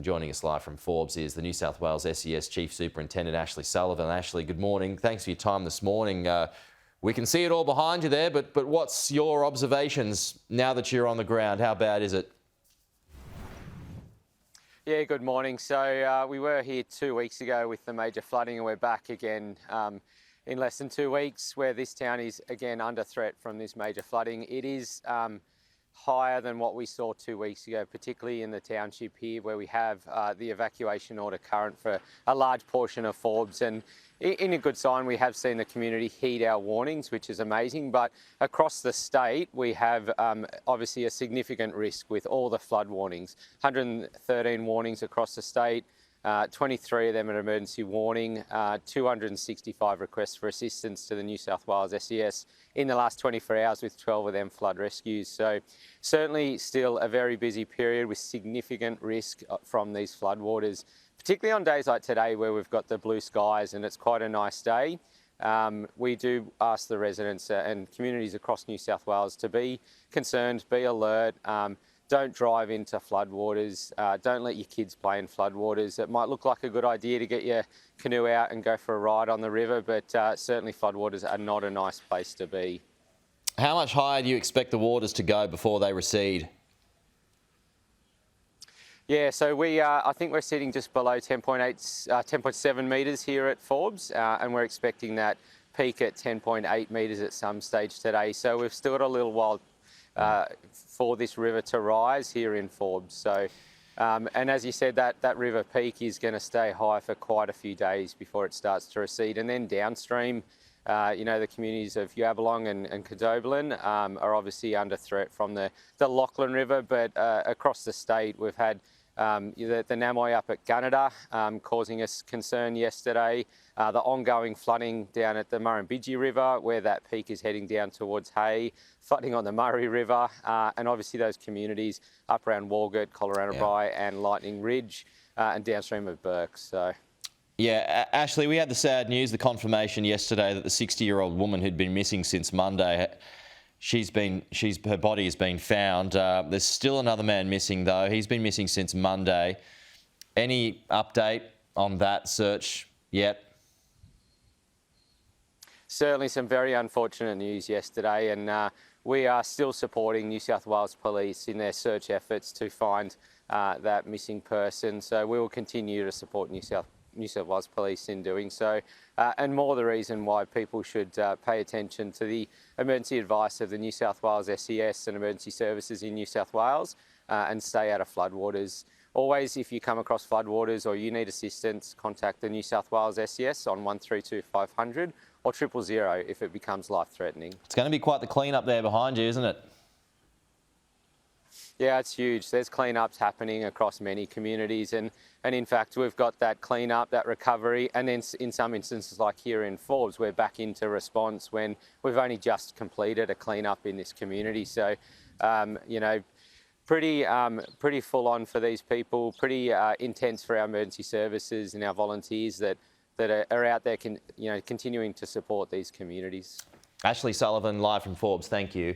Joining us live from Forbes is the New South Wales SES Chief Superintendent, Ashley Sullivan. Ashley, good morning. Thanks for your time this morning. We can see it all behind you there, but what's your observations now that you're on the ground? How bad is it? Yeah, good morning. So we were here 2 weeks ago with the major flooding, and we're back again in less than 2 weeks, where this town is again under threat from this major flooding. It is higher than what we saw 2 weeks ago, particularly in the township here, where we have the evacuation order current for a large portion of Forbes. And in a good sign, we have seen the community heed our warnings, which is amazing. But across the state, we have obviously a significant risk with all the flood warnings. 113 warnings across the state. 23 of them are emergency warning, 265 requests for assistance to the New South Wales SES in the last 24 hours, with 12 of them flood rescues. So certainly still a very busy period with significant risk from these floodwaters, particularly on days like today where we've got the blue skies and it's quite a nice day. We do ask the residents and communities across New South Wales to be concerned, be alert. Don't drive into floodwaters. Don't let your kids play in floodwaters. It might look like a good idea to get your canoe out and go for a ride on the river, but certainly floodwaters are not a nice place to be. How much higher do you expect the waters to go before they recede? Yeah, so I think we're sitting just below 10.7 metres here at Forbes, and we're expecting that peak at 10.8 metres at some stage today. So we've still got a little while for this river to rise here in Forbes. So, and as you said, that river peak is going to stay high for quite a few days before it starts to recede. And then downstream, the communities of Yabalong and Cadoblin are obviously under threat from the Lachlan River, but across the state we've had the Namoy up at Gunnedah causing us concern yesterday. The ongoing flooding down at the Murrumbidgee River, where that peak is heading down towards Hay, flooding on the Murray River, and obviously those communities up around Walgett, Colorado and Lightning Ridge, and downstream of Burke. So. Yeah, Ashley, we had the sad news, the confirmation yesterday that the 60-year-old woman who'd been missing since Monday, her body has been found. There's still another man missing though. He's been missing since Monday. Any update on that search yet? Certainly some very unfortunate news yesterday, and we are still supporting New South Wales Police in their search efforts to find that missing person. So we will continue to support New South Wales Police in doing so, and more the reason why people should pay attention to the emergency advice of the New South Wales SES and emergency services in New South Wales and stay out of floodwaters. Always, if you come across floodwaters or you need assistance, contact the New South Wales SES on 132 500 or 000 if it becomes life-threatening. It's going to be quite the clean-up there behind you, isn't it? Yeah, it's huge. There's cleanups happening across many communities, and in fact we've got that cleanup, that recovery, and then in some instances like here in Forbes, we're back into response when we've only just completed a cleanup in this community. So, pretty full on for these people, pretty intense for our emergency services and our volunteers that are out there continuing to support these communities. Ashley Sullivan, live from Forbes, thank you.